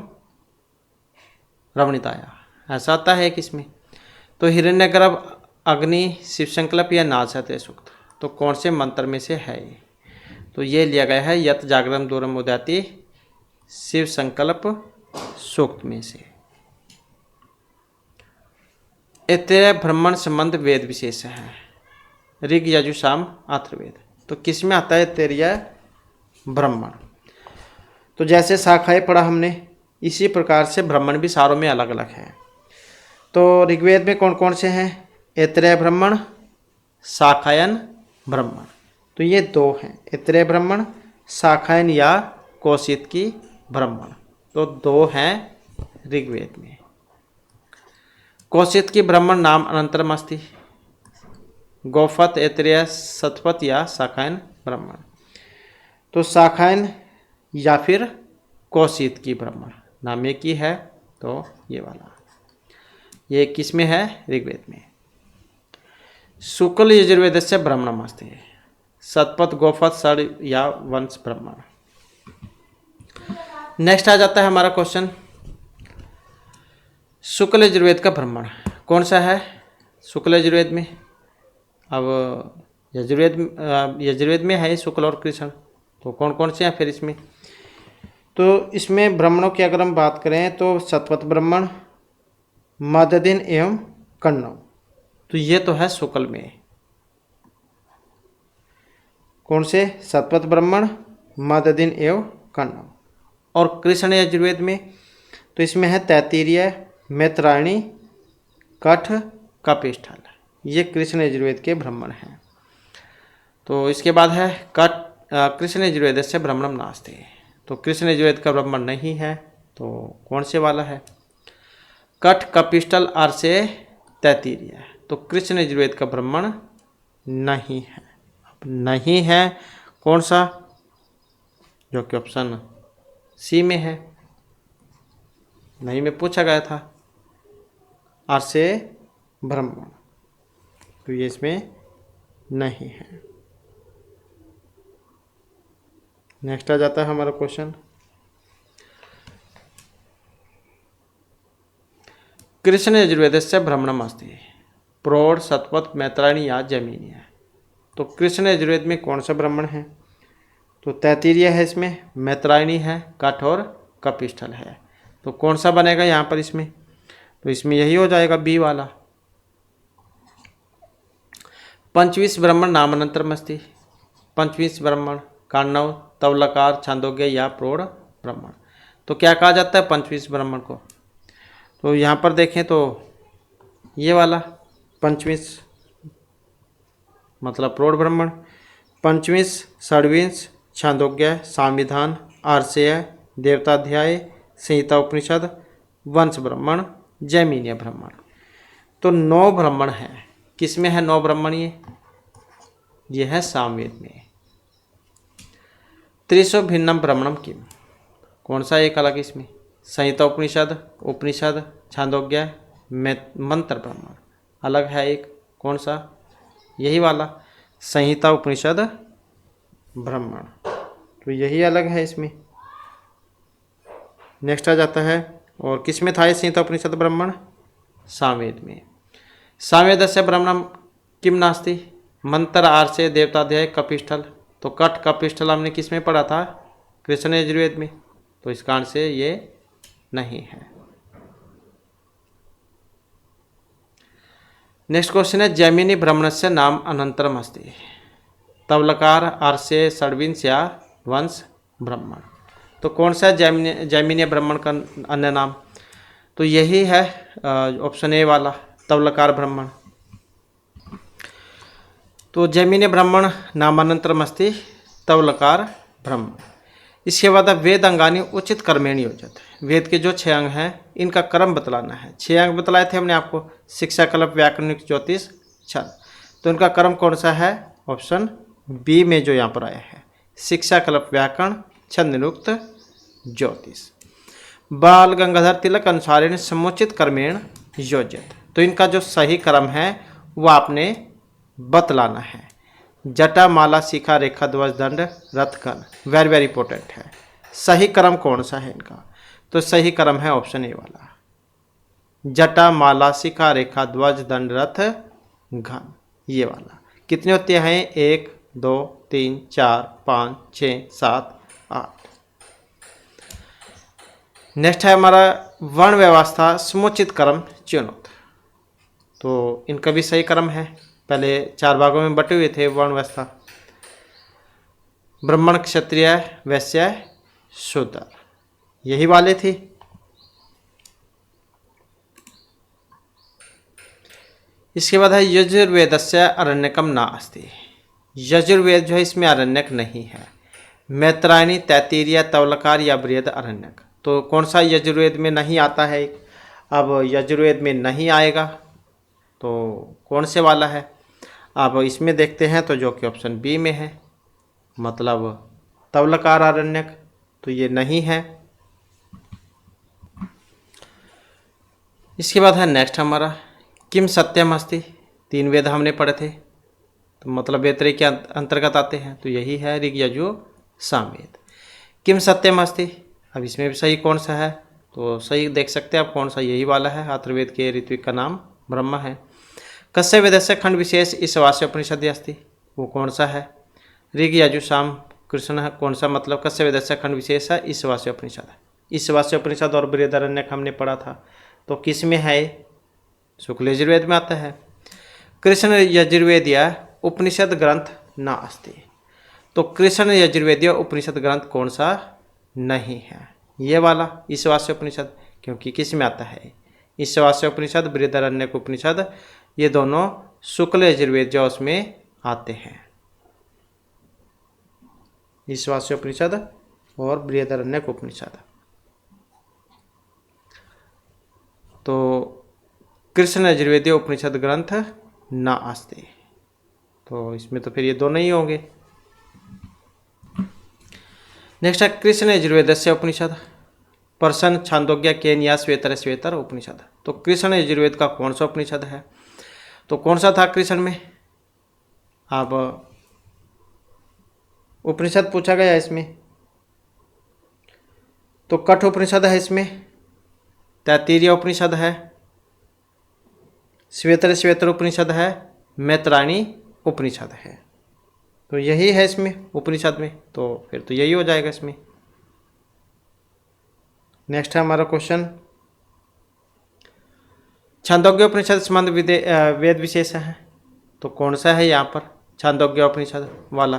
रमणीताया, ऐसा आता है किसमें, तो हिरण्यगर्भ, अग्नि, शिव संकल्प या नासते सूक्त, तो कौन से मंत्र में से है ये, तो ये लिया गया है यत जागृतम दूरम उदयति शिव संकल्प सूक्त में से। इतने ब्रह्मण संबंध वेद विशेष है, ऋग यजु साम अथर्ववेद, तो किस में आता है तेरिया ब्राह्मण। तो जैसे शाखाएं पढ़ा हमने, इसी प्रकार से ब्राह्मण भी सारों में अलग अलग है। तो ऋग्वेद में कौन कौन से हैं, ऐतरेय ब्राह्मण, शाखायन ब्राह्मण, तो ये दो हैं, ऐतरेय ब्राह्मण, शाखायन या कौशित की ब्राह्मण, तो दो हैं ऋग्वेद में। कौशित की ब्राह्मण नाम अनंतरम अस्ति, गौफत, ऐतरेय, सतपथ या शाखायन ब्राह्मण, तो शाखायन या फिर कौशित की ब्राह्मण नाम एक ही है, तो ये वाला, ये किस में है, ऋग्वेद में। शुक्ल यजुर्वेद से ब्राह्मणम अस्ति, सतपथ, गोफत, सड़ या वंश ब्राह्मण। नेक्स्ट आ जाता है हमारा क्वेश्चन, शुक्ल यजुर्वेद का ब्राह्मण कौन सा है शुक्ल यजुर्वेद में। अब यजुर्वेद में है शुक्ल और कृष्ण, तो कौन कौन से हैं फिर इसमें, तो इसमें ब्राह्मणों की अगर हम बात करें तो सतपथ ब्राह्मण, मददिन एवं कण्व, तो ये तो है शुक्ल में। कौन से, सतपथ ब्राह्मण, मददिन एवं कण्व। और कृष्ण यजुर्वेद में तो इसमें है तैत्तिरीय, मैत्रायणी, कठ, कपिष्ठल, ये कृष्ण यजुर्वेद के ब्राह्मण हैं। तो इसके बाद है कृष्ण यजुर्वेद से ब्राह्मणम नास्ति, तो कृष्ण यजुर्वेद का ब्राह्मण नहीं है, तो कौन से वाला है, कठ, कपिष्ठल, आर्से, तैत्तिरीय, तो कृष्ण यजुर्वेद का ब्राह्मण नहीं है। अब नहीं है कौन सा, जो कि ऑप्शन सी में है, नहीं में पूछा गया था, आर्से ब्राह्मण, तो ये इसमें नहीं है। नेक्स्ट आ जाता है हमारा क्वेश्चन, कृष्ण यजुर्वेद से ब्राह्मणम अस्ति, प्रौढ़, सतपथ, मैत्रायणी या जैमिनी, तो कृष्ण यजुर्वेद में कौन सा ब्राह्मण है, तो तैत्तिरीय है इसमें, मैत्रायणी है, कठ और कपिष्ठल है, तो कौन सा बनेगा यहाँ पर इसमें, तो इसमें यही हो जाएगा बी वाला। पंचविंश ब्राह्मण नामानंतरम अस्ति, पंचविंश ब्राह्मण काण्डव, तवलकार, छांदोग्य या प्रौढ़ ब्राह्मण, तो क्या कहा जाता है पंचविंश ब्राह्मण को, तो यहाँ पर देखें तो ये वाला पंचविंश मतलब प्रौढ़ ब्राह्मण, पंचविंश, षड्विंश, छांदोग्य, संविधान, आर्षेय, देवताध्याय, संहिता उपनिषद, वंश ब्राह्मण, जैमिनीय ब्राह्मण, तो 9 ब्राह्मण हैं। किस में है 9 ब्राह्मण, ये है सामवेद में। त्रिशो भिन्नम ब्राह्मणम किम, कौन सा एक अलग इसमें, संहिता उपनिषद, छांदोग्य, मंत्र ब्राह्मण, अलग है एक, कौन सा, यही वाला संहिता उपनिषद ब्राह्मण, तो यही अलग है इसमें। नेक्स्ट आ जाता है, और किस में था ये संहिता उपनिषद ब्राह्मण, सामवेद में। सामवेद से ब्राह्मणम किम नास्ति, मंत्र, आर्षे, देवताध्याय, कपिष्ठल, तो कठ, कपिष्ठल हमने किस में पढ़ा था, कृष्ण यजुर्वेद में, तो इस कारण से ये नहीं है। नेक्स्ट क्वेश्चन है, जैमिनी ब्राह्मण से नाम अनंतरम अस्ति, तवलकार, आर्षे, षड्विंश या वंश ब्राह्मण, तो कौन सा जैमिनी ब्राह्मण का अन्य नाम, तो यही है ऑप्शन ए वाला, तवलकार ब्राह्मण। तो जैमिनी ब्राह्मण नामानंतरम अस्ति, तवलकार ब्राह्मण, इसके बाद वेद अंगानी उचित क्रमेण योजित। वेद के जो 6 अंग हैं इनका क्रम बतलाना है। 6 अंग बतलाए थे हमने आपको, शिक्षा, कल्प, व्याकरण, ज्योतिष, छंद। तो इनका क्रम कौन सा है? ऑप्शन बी में जो यहाँ पर आया है, शिक्षा, कल्प, व्याकरण, छंद, निरुक्त, ज्योतिष। बाल गंगाधर तिलक अनुसारेण समुचित क्रमेण योजित। तो इनका जो सही क्रम है वो आपने बतलाना है। जटा, माला, शिखा, रेखा, ध्वज, दंड, रथ, गण, वेरी वेरी इंपॉर्टेंट है। सही क्रम कौन सा है इनका? तो सही क्रम है ऑप्शन ए वाला, जटा, माला, शिखा, रेखा, ध्वज, दंड, रथ, गण, ये वाला। कितने होते हैं? 1 2 3 4 5 6 7 8। नेक्स्ट है हमारा वर्ण व्यवस्था समुचित क्रम चुनौत। तो इनका भी सही क्रम है। पहले 4 भागों में बटे हुए थे वर्ण व्यवस्था, ब्राह्मण, क्षत्रिय, वैश्य, शूद्र, यही वाले थे। इसके बाद है यजुर्वेदस्य अरण्यकम नास्ति। यजुर्वेद जो है इसमें अरण्यक नहीं है। मैत्रायणी, तैत्तिरीय, तवलकार या बृहद अरण्यक। तो कौन सा यजुर्वेद में नहीं आता है? अब यजुर्वेद में नहीं आएगा तो कौन से वाला है? अब इसमें देखते हैं तो जो कि ऑप्शन बी में है, मतलब तवलकार अरण्यक, तो ये नहीं है। इसके बाद है नेक्स्ट हमारा किम सत्यम अस्ति। 3 वेद हमने पढ़े थे, तो मतलब वेतरे के अंतर्गत आते हैं, तो यही है ऋग, यजुर, सामवेद। किम सत्यम अस्ति, अब इसमें भी सही कौन सा है? तो सही देख सकते हैं आप कौन सा, यही वाला है। अथर्ववेद के ऋत्विक का नाम ब्रह्मा है। कस्य वेदस्य खंड विशेष ईशावास्य उपनिषद अस्ति, वो कौन सा है? ऋग, यजुर, साम, कृष्ण, कौन सा? मतलब कस्य वेदस्य खंड विशेष है ईशावास्य उपनिषद। ईशावास्य उपनिषद और बृहदारण्यक हमने पढ़ा था, तो किस में है? शुक्ल यजुर्वेद में आता है। कृष्ण यजुर्वेदीय उपनिषद ग्रंथ न अस्ति, तो कृष्ण यजुर्वेदीय उपनिषद ग्रंथ कौन सा नहीं है? ये वाला ईशावास्य उपनिषद, क्योंकि किस में आता है? ईशावास्य उपनिषद, बृहदारण्यक उपनिषद, ये दोनों शुक्ल यजुर्वेद जो उसमें आते हैं, ईशावास्य उपनिषद और बृहदारण्यक उपनिषद। तो कृष्ण यजुर्वेदीय उपनिषद ग्रंथ न अस्ति, तो इसमें तो फिर ये दोनों ही होंगे। नेक्स्ट है कृष्ण यजुर्वेदस्य उपनिषद, पर्शन, छांदोग्य, केन, श्वेतर, श्वेतर उपनिषद। तो कृष्ण यजुर्वेद का कौन सा उपनिषद है? तो कौन सा था कृष्ण में? अब उपनिषद पूछा गया इसमें, तो कठ उपनिषद है इसमें, तैत्तिरीय उपनिषद है, श्वेतर, श्वेतर उपनिषद है, मैत्रायणी उपनिषद है। तो यही है इसमें उपनिषद में, तो फिर तो यही हो जाएगा इसमें। नेक्स्ट है हमारा क्वेश्चन, छांदोग्य उपनिषद संबंध वेद विशेष है, तो कौन सा है यहाँ पर छांदोग्य उपनिषद वाला?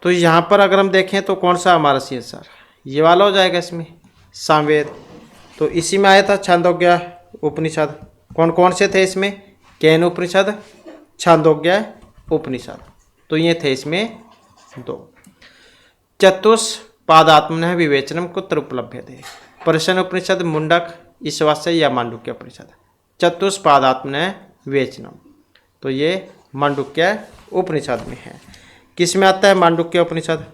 तो यहाँ पर अगर हम देखें तो कौन सा हमारा सी आंसर ये वाला हो जाएगा इसमें, सामवेद। तो इसी में आया था छांदोग्य उपनिषद। कौन कौन से थे इसमें? केन उपनिषद, छांदोग्य उपनिषद, तो ये थे इसमें 2। चतुष्पादात्मनः विवेचनम कुत्र उपलभ्यते? पर्शन उपनिषद, मुंडक, ईशावास्य या मांडुक्य उपनिषद। चतुष्पादात्मनः विवेचनम, तो ये मांडुक्य उपनिषद में है। किस में आता है मांडुक्य उपनिषद?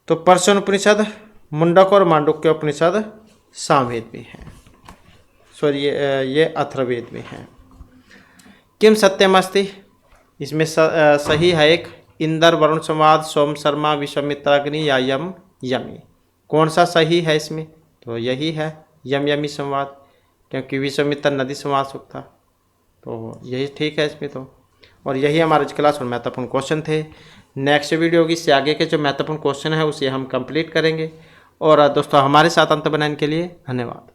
तो पर्शन उपनिषद, मुंडक और मांडुक्य उपनिषद सामवेद में है, सॉरी ये अथर्ववेद में है। किम सत्यम अस्ति, इसमें सही है एक इंद्र, वरुण संवाद, सोम, शर्मा, विश्वामित्राग्नि या यम, यमी। कौन सा सही है इसमें? तो यही है यम, यमी संवाद, क्योंकि विश्वामित्र नदी संवाद सुख था, तो यही ठीक है इसमें तो। और यही हमारे क्लास और महत्वपूर्ण क्वेश्चन थे। नेक्स्ट वीडियो की इससे आगे के जो महत्वपूर्ण क्वेश्चन है उसे हम कंप्लीट करेंगे। और दोस्तों हमारे साथ अंत बनाने के लिए धन्यवाद।